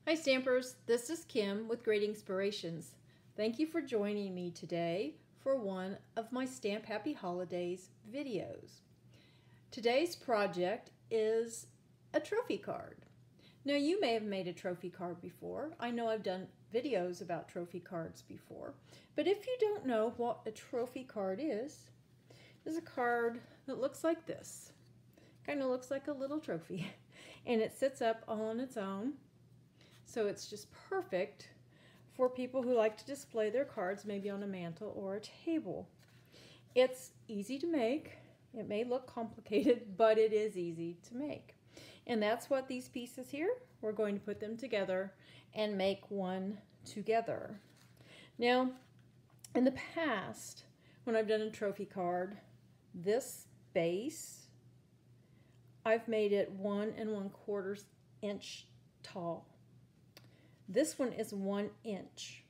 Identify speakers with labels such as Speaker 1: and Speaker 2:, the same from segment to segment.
Speaker 1: Hi Stampers, this is Kim with Great Inspirations. Thank you for joining me today for one of my Stamp Happy Holidays videos. Today's project is a trophy card. Now you may have made a trophy card before. I know I've done videos about trophy cards before, but if you don't know what a trophy card is, it's a card that looks like this. Kind of looks like a little trophy and it sits up all on its own. So it's just perfect for people who like to display their cards maybe on a mantle or a table. It's easy to make. It may look complicated, but it is easy to make. And that's what these pieces here, we're going to put them together and make one together. Now, in the past, when I've done a trophy card, this base, I've made it 1 1/4 inch tall. This one is 1 inch.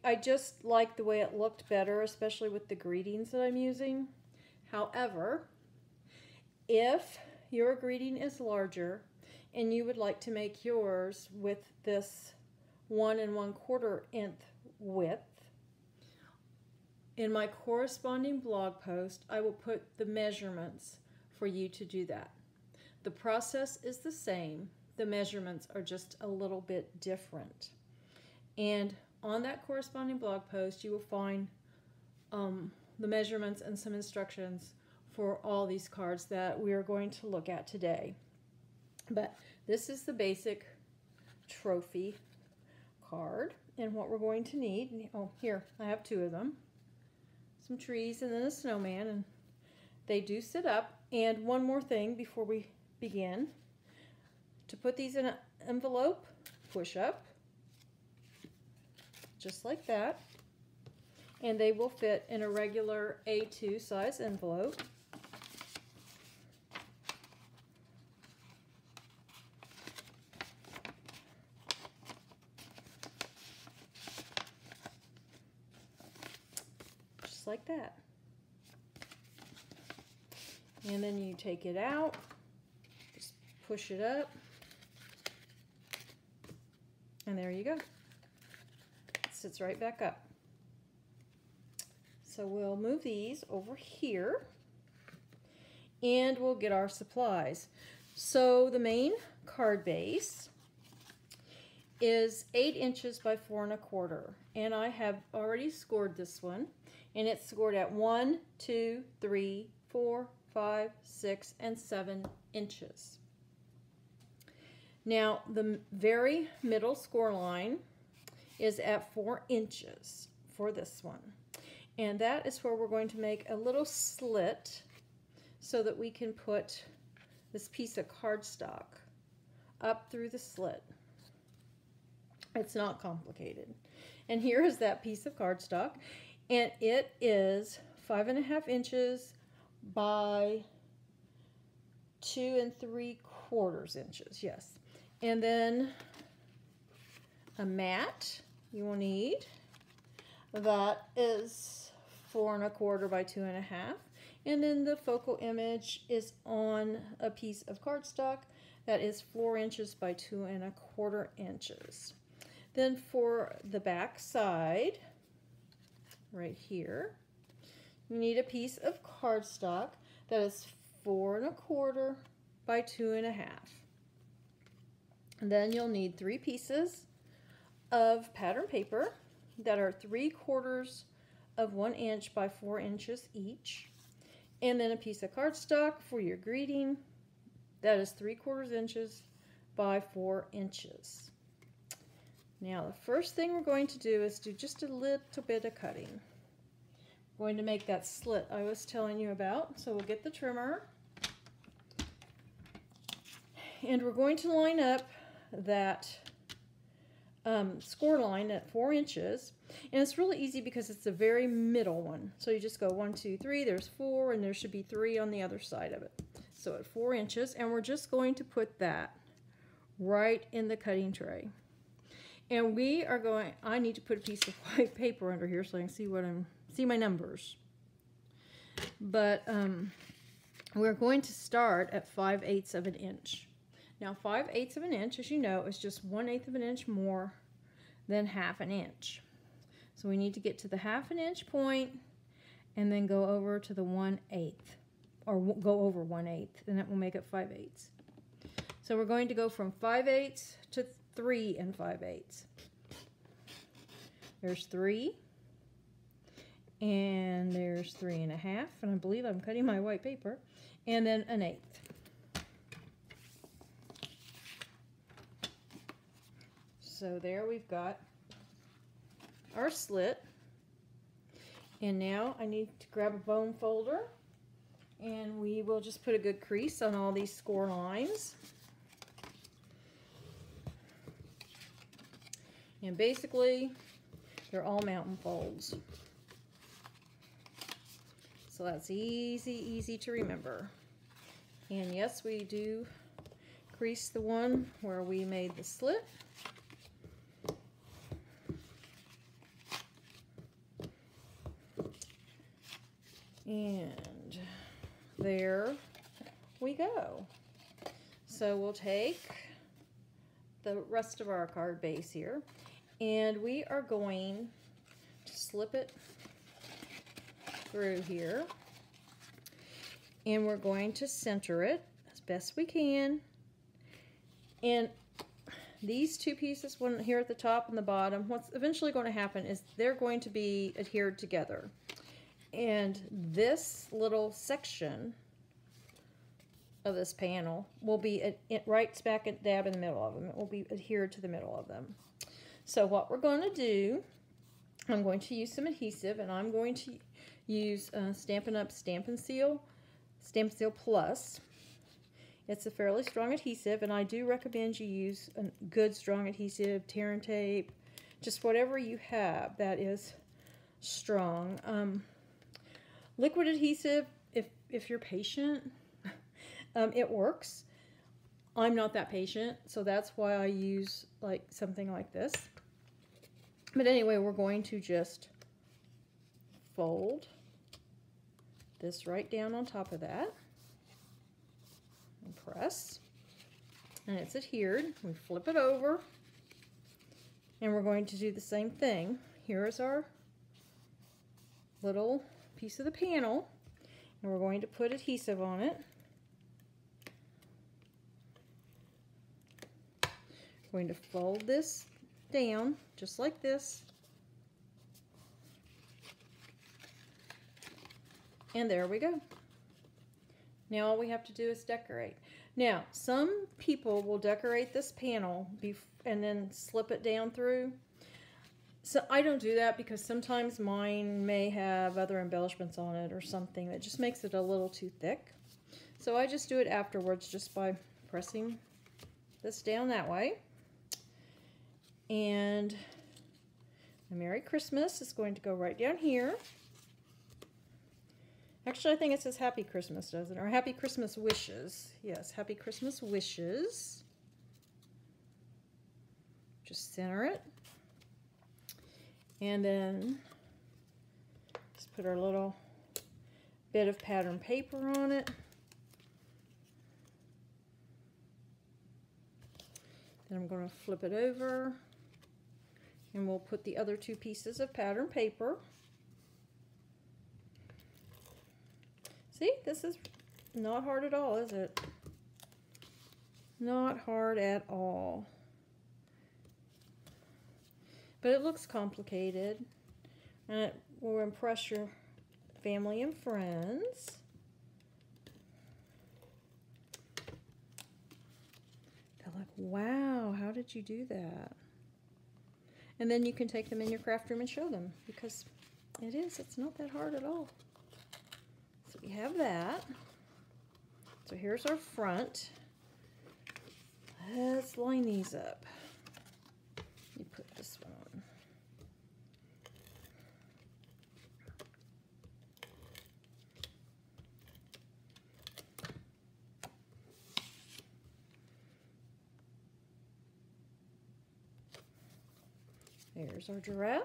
Speaker 1: I just like the way it looked better, especially with the greetings that I'm using. However, if your greeting is larger and you would like to make yours with this 1 1/4 inch width, in my corresponding blog post, I will put the measurements for you to do that. The process is the same. The measurements are just a little bit different. And on that corresponding blog post, you will find the measurements and some instructions for all these cards that we are going to look at today. But this is the basic trophy card. And what we're going to need, oh, here, I have 2 of them. Some trees and then a snowman. And they do sit up. And one more thing before we begin. To put these in an envelope, push up, just like that, and they will fit in a regular A2 size envelope. Just like that. And then you take it out, just push it up. And there you go. It sits right back up. So we'll move these over here and we'll get our supplies. So the main card base is 8 inches by 4 1/4. And I have already scored this one. And it's scored at 1, 2, 3, 4, 5, 6, and 7 inches. Now, the very middle score line is at 4 inches for this one. And that is where we're going to make a little slit so that we can put this piece of cardstock up through the slit. It's not complicated. And here is that piece of cardstock. And it is 5 1/2 inches by 2 3/4 inches, yes. And then a mat you will need. That is 4 1/4 by 2 1/2. And then the focal image is on a piece of cardstock that is 4 inches by 2 1/4 inches. Then for the back side, right here, you need a piece of cardstock that is 4 1/4 by 2 1/2. And then you'll need 3 pieces of pattern paper that are 3/4 of 1 inch by 4 inches each. And then a piece of cardstock for your greeting that is 3/4 inches by 4 inches. Now the first thing we're going to do is do just a little bit of cutting. We're going to make that slit I was telling you about. So we'll get the trimmer. And we're going to line up that score line at 4 inches. And it's really easy because it's the very middle one. So you just go 1, 2, 3, there's 4, and there should be 3 on the other side of it. So at 4 inches, and we're just going to put that right in the cutting tray. And we are going, I need to put a piece of white paper under here so I can see my numbers. But we're going to start at 5/8 of an inch. Now 5/8 of an inch, as you know, is just 1/8 of an inch more than 1/2 an inch. So we need to get to the 1/2 an inch point and then go over to the 1/8, or go over 1/8, and that will make it 5/8. So we're going to go from 5/8 to 3 5/8. There's 3, and there's 3 1/2, and I believe I'm cutting my white paper, and then 1/8. So there we've got our slit. And now I need to grab a bone folder, and we will just put a good crease on all these score lines. And basically, they're all mountain folds. So that's easy to remember. And yes, we do crease the one where we made the slit. And there we go. So we'll take the rest of our card base here, and we are going to slip it through here, and we're going to center it as best we can. And these two pieces, one here at the top and the bottom, what's eventually going to happen is they're going to be adhered together. And this little section of this panel will be right smack dab in the middle of them. It will be adhered to the middle of them. So what we're going to do, I'm going to use some adhesive, and I'm going to use Stampin' Up! Stamp and Seal Plus. It's a fairly strong adhesive, and I do recommend you use a good strong adhesive, tear and tape, just whatever you have that is strong. Liquid adhesive, if you're patient, it works. I'm not that patient, so that's why I use like something like this. But anyway, we're going to just fold this right down on top of that and press, and it's adhered. We flip it over, and we're going to do the same thing. Here is our little piece of the panel, and we're going to put adhesive on it. We're going to fold this down just like this, and there we go. Now all we have to do is decorate. Now some people will decorate this panel and then slip it down through. So I don't do that because sometimes mine may have other embellishments on it or something that just makes it a little too thick. So I just do it afterwards just by pressing this down that way. And the Merry Christmas is going to go right down here. Actually, I think it says Happy Christmas, doesn't it? Or Happy Christmas Wishes. Yes, Happy Christmas Wishes. Just center it. And then just put our little bit of pattern paper on it. Then I'm going to flip it over, and we'll put the other two pieces of pattern paper. See, this is not hard at all, is it? Not hard at all. But it looks complicated, and it will impress your family and friends. They're like, wow, how did you do that? And then you can take them in your craft room and show them, because it's not that hard at all. So we have that. So here's our front. Let's line these up. You put this one on. There's our giraffe.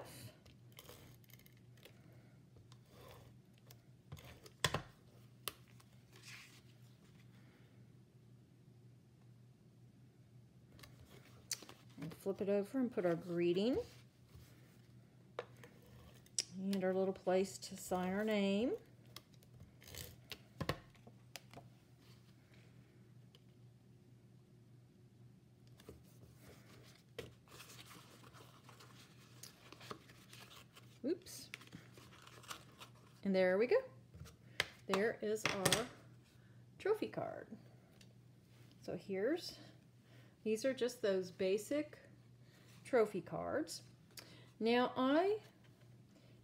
Speaker 1: flip it over and put our greeting and our little place to sign our name. Oops. And there we go. There is our trophy card. So these are just those basic trophy cards. Now I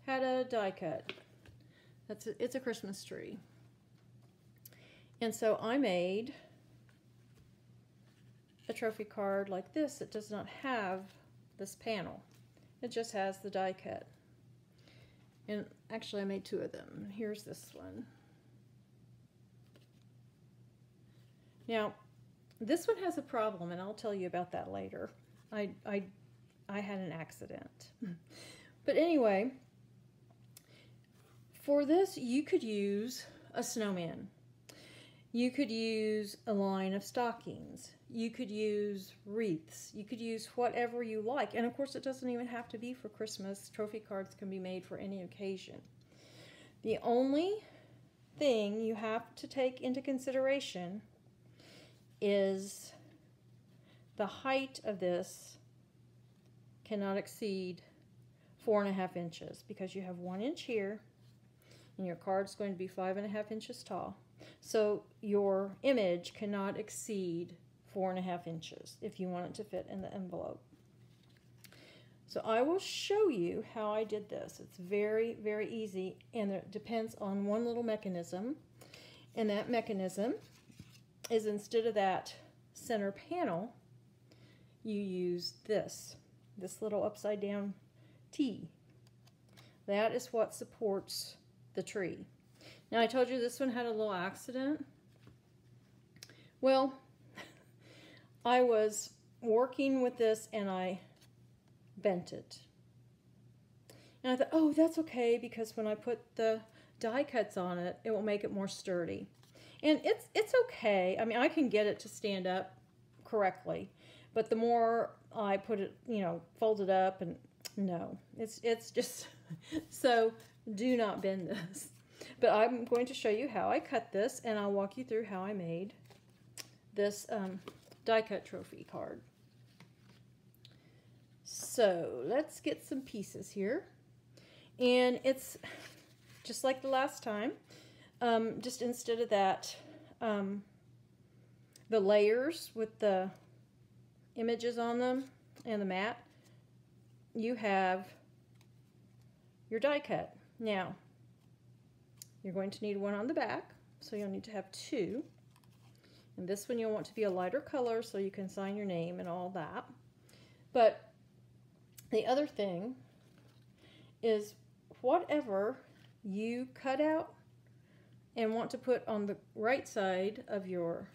Speaker 1: had a die cut. It's a Christmas tree. And so I made a trophy card like this. It does not have this panel. It just has the die cut. And actually I made two of them. Here's this one. Now, this one has a problem, and I'll tell you about that later. I had an accident. But anyway, for this, you could use a snowman. You could use a line of stockings. You could use wreaths. You could use whatever you like. And of course, it doesn't even have to be for Christmas. Trophy cards can be made for any occasion. The only thing you have to take into consideration is the height of this cannot exceed 4.5 inches, because you have 1 inch here and your card's going to be 5.5 inches tall. So your image cannot exceed 4.5 inches if you want it to fit in the envelope. So I will show you how I did this. It's very, very easy, and it depends on one little mechanism. And that mechanism is, instead of that center panel, you use this little upside down T. That is what supports the tree. Now I told you this one had a little accident. Well, I was working with this and I bent it. And I thought, oh, that's okay, because when I put the die cuts on it, it will make it more sturdy. And it's okay. I mean, I can get it to stand up correctly, but the more I put it, fold it up, and no, it's just, so do not bend this. But I'm going to show you how I cut this, and I'll walk you through how I made this die cut trophy card. So let's get some pieces here. And it's just like the last time. Just instead of that, the layers with the images on them and the mat, you have your die cut. Now, you're going to need one on the back, so you'll need to have two. And this one you'll want to be a lighter color so you can sign your name and all that. But the other thing is, whatever you cut out and want to put on the right side of your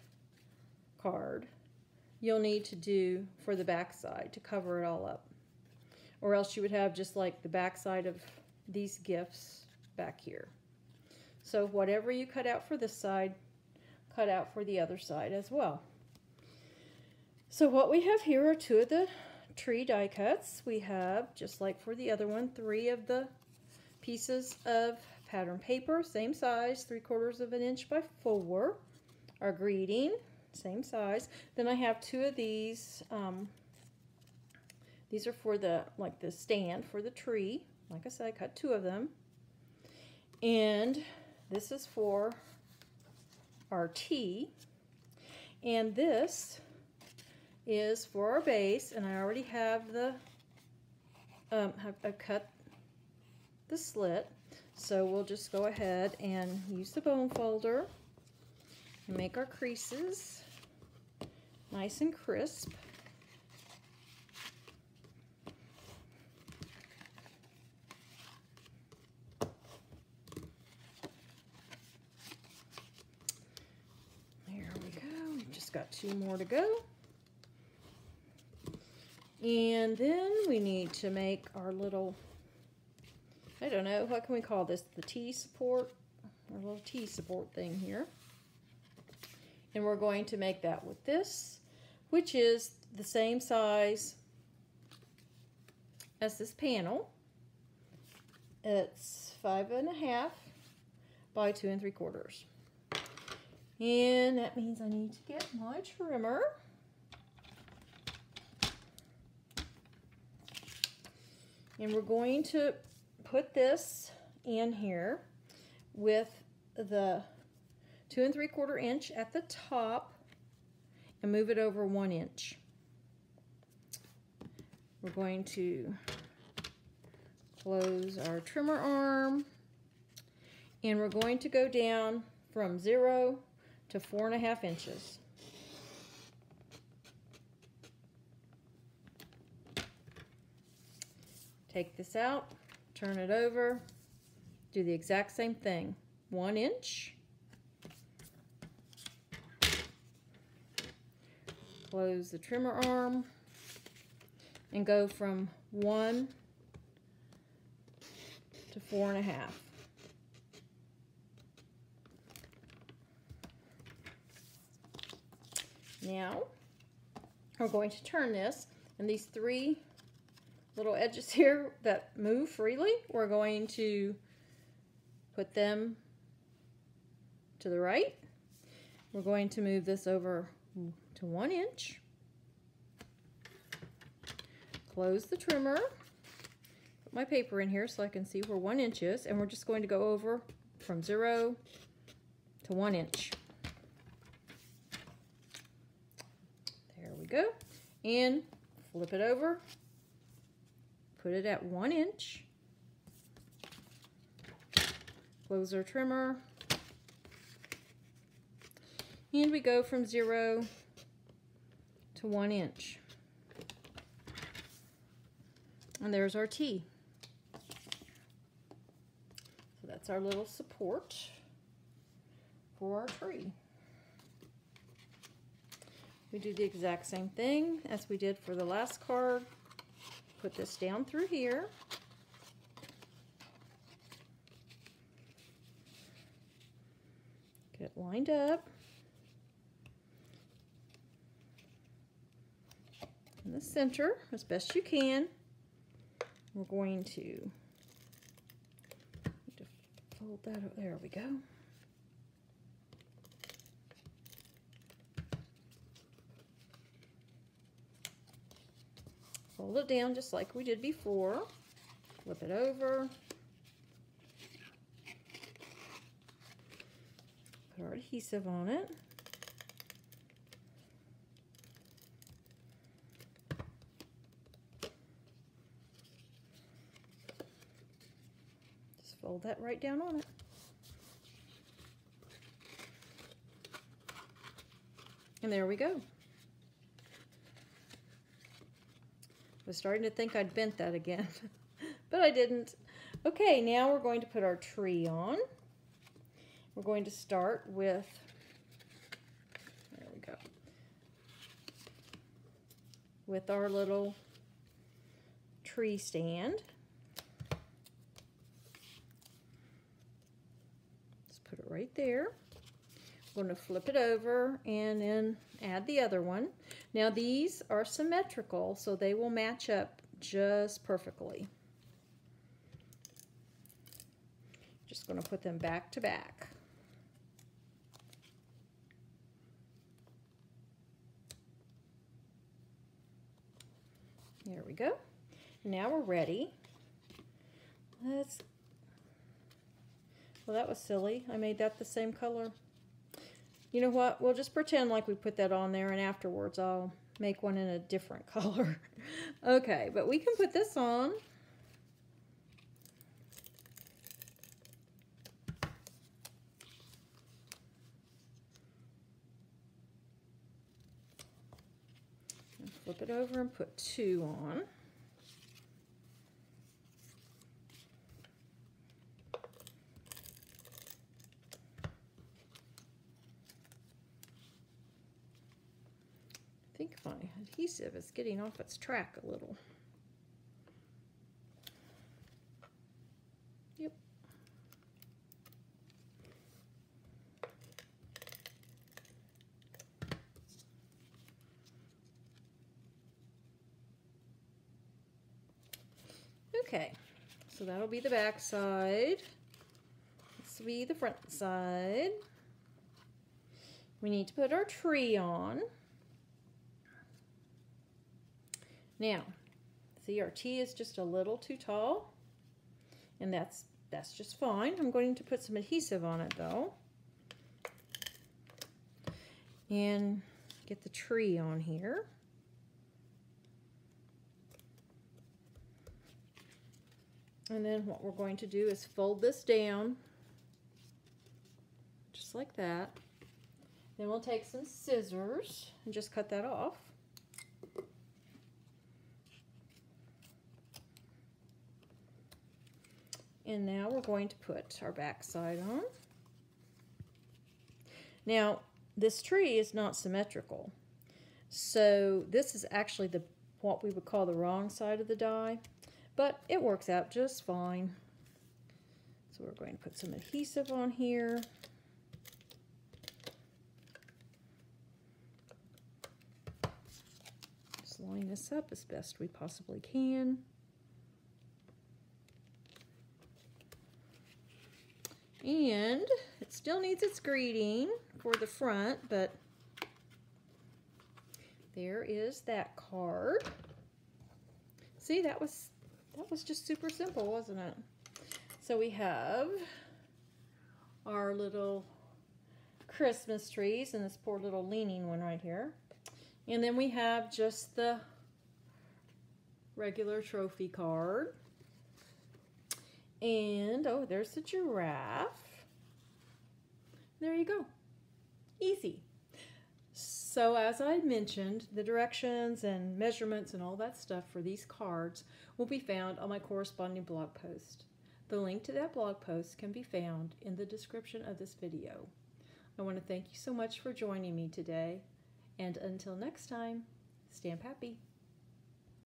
Speaker 1: card, you'll need to do for the back side to cover it all up. Or else you would have just like the back side of these gifts back here. So whatever you cut out for this side, cut out for the other side as well. So what we have here are two of the tree die cuts. We have, just like for the other one, 3 of the pieces of pattern paper, same size, 3/4 of an inch by 4. Our greeting, same size. Then I have 2 of these. These are for the stand for the tree. Like I said, I cut 2 of them. And this is for our T. And this is for our base. And I already have the, I've cut the slit. So we'll just go ahead and use the bone folder and make our creases nice and crisp. There we go. We've just got 2 more to go. And then we need to make our little, I don't know, what can we call this? The T support, our little T support thing here. And we're going to make that with this, which is the same size as this panel. It's 5.5 by 2 3/4. And that means I need to get my trimmer. And we're going to put this in here with the 2 3/4 inch at the top and move it over 1 inch. We're going to close our trimmer arm, and we're going to go down from 0 to 4.5 inches. Take this out, turn it over, do the exact same thing. 1 inch, close the trimmer arm, and go from 1 to 4.5. Now we're going to turn this, and these 3 little edges here that move freely, we're going to put them to the right. We're going to move this over to 1 inch. Close the trimmer. Put my paper in here so I can see where 1 inch is, and we're just going to go over from 0 to 1 inch. There we go. And flip it over. Put it at 1 inch. Close our trimmer. And we go from 0 to 1 inch. And there's our T. So that's our little support for our tree. We do the exact same thing as we did for the last card. Put this down through here. Get it lined up. In the center as best you can. We're going to fold that over. There we go. Fold it down just like we did before. Flip it over. Put our adhesive on it. Just fold that right down on it. And there we go. I was starting to think I'd bent that again, but I didn't. Okay, now we're going to put our tree on. We're going to start with, there we go, with our little tree stand. Just put it right there. We're going to flip it over and then add the other one. Now these are symmetrical, so they will match up just perfectly. Just going to put them back to back. There we go. Now we're ready. Well, that was silly. I made that the same color. You know what? We'll just pretend like we put that on there, and afterwards I'll make one in a different color. Okay, but we can put this on. And flip it over and put 2 on. I think my adhesive is getting off its track a little. Yep. Okay, so that'll be the back side. This will be the front side. We need to put our tree on. Now, see, our T is just a little too tall, and that's just fine. I'm going to put some adhesive on it though, and get the tree on here. And then what we're going to do is fold this down, just like that. Then we'll take some scissors and just cut that off. And now we're going to put our back side on. Now, this tree is not symmetrical. So this is actually what we would call the wrong side of the die, but it works out just fine. So we're going to put some adhesive on here. Just line this up as best we possibly can. And it still needs its greeting for the front, but there is that card. See, that was just super simple, wasn't it? So we have our little Christmas trees and this poor little leaning one right here. And then we have just the regular trophy card. And, oh, there's the giraffe. There you go. Easy. So as I mentioned, the directions and measurements and all that stuff for these cards will be found on my corresponding blog post. The link to that blog post can be found in the description of this video. I want to thank you so much for joining me today. And until next time, stamp happy.